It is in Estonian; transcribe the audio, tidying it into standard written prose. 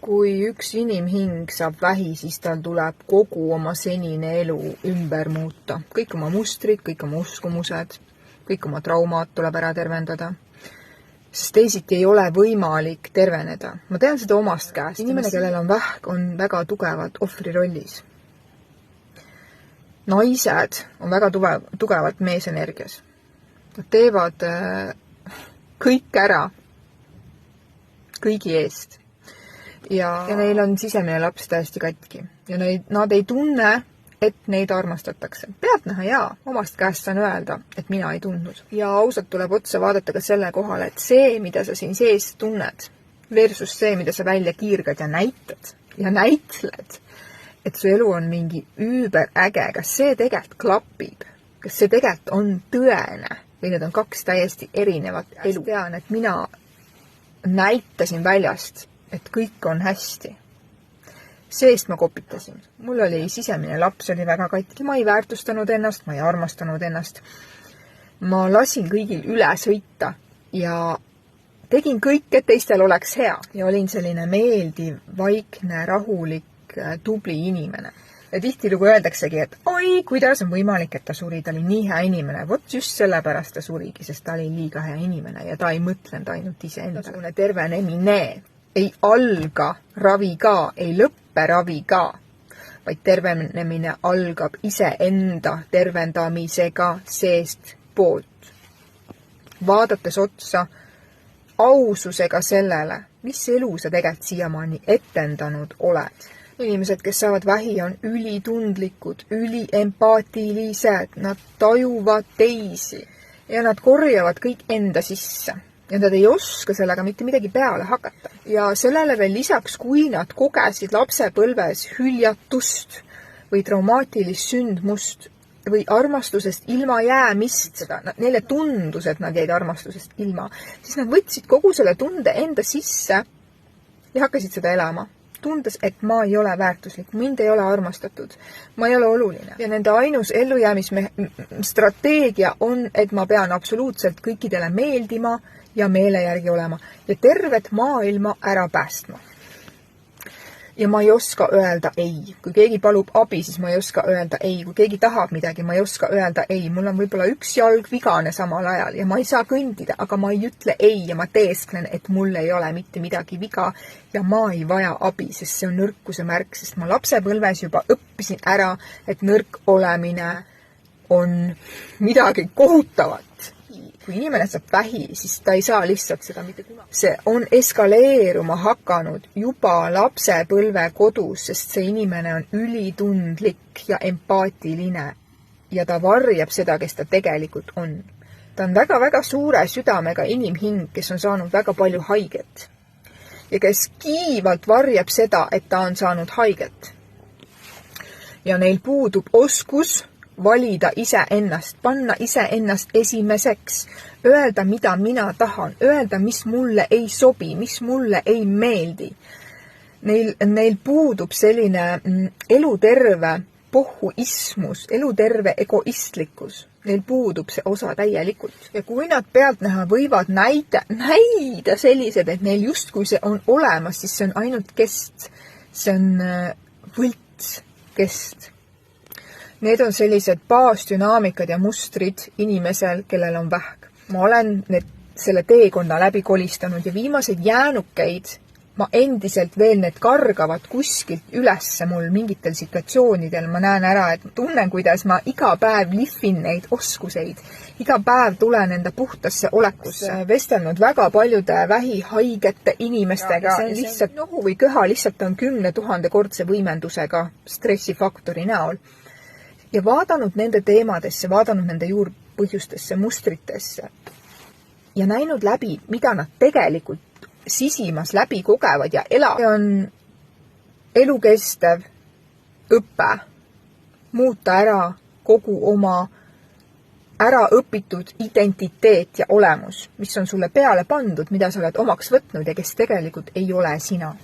Kui üks inimhing saab vähi, siis tal tuleb kogu oma senine elu ümber muuta. Kõik oma mustrid, kõik oma uskumused, kõik oma traumad tuleb ära tervendada. Sest teisiti ei ole võimalik terveneda. Ma tean seda omast käest. Inimene, kellel on vähk, on väga tugevad ohvri rollis. Naised on väga tugevad meesenergias. Nad teevad kõik ära kõigi eest. Ja neil on sisemine laps täiesti katki. Ja nad ei tunne, et neid armastatakse. Pealtnäha jaa, omast käest saan öelda, et mina ei tundnud. Ja ausalt tuleb otsa vaadata ka selle kohale, et see, mida sa siin sees tunned, versus see, mida sa välja kiirgad ja näitad ja näitled, et su elu on mingi üüberäge, kas see tegelikult klapib, kas see tegelikult on tõene või need on kaks täiesti erinevat elu. Tean, et mina näitasin väljast, et kõik on hästi. Seest ma kopitasin. Mul oli sisemine laps, oli väga katki. Ma ei väärtustanud ennast, ma ei armastanud ennast. Ma lasin kõigil üle sõita ja tegin kõik, et teistel oleks hea. Ja olin selline meeldiv, vaikne, rahulik, tubli inimene. Ja tihtilugu öeldaksegi, et oi, kuidas on võimalik, et ta suri, ta oli nii hea inimene. Vot just sellepärast ta surigi, sest ta oli liiga hea inimene ja ta ei mõtlenud ainult iseendale. Tervenemine ei alga raviga, ei lõppe raviga, vaid tervenemine algab iseenda tervendamisega seest poolt. Vaadates otsa aususega sellele, mis elu sa tegelikult siiamaani etendanud oled. Inimesed, kes saavad vähi, on ülitundlikud, üliempaatilised, nad tajuvad teisi ja nad korjavad kõik enda sisse. Ja nad ei oska sellega mitte midagi peale hakata. Ja sellele veel lisaks, kui nad kogesid lapsepõlves hüljatust või traumaatilist sündmust või armastusest ilma jäämist, neile tundus, et nad jäid armastusest ilma, siis nad võtsid kogu selle tunde enda sisse ja hakkasid seda elama. Tundes, et ma ei ole väärtuslik, mind ei ole armastatud, ma ei ole oluline. Ja nende ainus ellujäämisstrateegia on, et ma pean absoluutselt kõikidele meeldima ja meele järgi olema ja tervet maailma ära päästma. Ja ma ei oska öelda ei. Kui keegi palub abi, siis ma ei oska öelda ei. Kui keegi tahab midagi, ma ei oska öelda ei. Mul on võib-olla üks jalg vigane samal ajal ja ma ei saa kõndida, aga ma ei ütle ei ja ma teesklen, et mul ei ole mitte midagi viga ja ma ei vaja abi, sest see on nõrkuse märk, sest ma lapsepõlves juba õppisin ära, et nõrk olemine on midagi kohutavat. Kui inimene saab vähi, siis ta ei saa lihtsalt seda mitte kunagi. See on eskaleeruma hakanud juba lapsepõlve kodus, sest see inimene on ülitundlik ja empaatiline ja ta varjab seda, kes ta tegelikult on. Ta on väga-väga suure südamega inimhing, kes on saanud väga palju haiget ja kes kiivalt varjab seda, et ta on saanud haiget. Ja neil puudub oskus valida iseennast, panna iseennast esimeseks, öelda, mida mina tahan, öelda, mis mulle ei sobi, mis mulle ei meeldi. Neil puudub selline eluterve pohhuismus, eluterve egoistlikkus. Neil puudub see osa täielikult. Ja kui nad pealtnäha võivad näida sellised, et neil justkui see on olemas, siis see on ainult kest. See on võlts kest. Need on sellised baasdünaamikad ja mustrid inimesel, kellel on vähk. Ma olen selle teekonna läbi kolistanud ja viimaseid jäänukeid ma endiselt veel need kargavad kuskilt ülesse mul mingitel situatsioonidel. Ma näen ära, et tunnen, kuidas ma iga päev lihvin neid oskuseid. Iga päev tulen enda puhtasse olekusse. Vestelnud väga paljude vähihaigete inimestega. See on lihtsalt nohu või köha lihtsalt on 10 000 kordse võimendusega stressifaktori näol. Ja vaadanud nende teemadesse, vaadanud nende juurpõhjustesse, mustritesse ja näinud läbi, mida nad tegelikult sisimas läbi kogevad ja elavad. See on elukestev õppe, muuta ära kogu oma äraõpitud identiteet ja olemus, mis on sulle peale pandud, mida sa oled omaks võtnud ja kes tegelikult ei ole sina.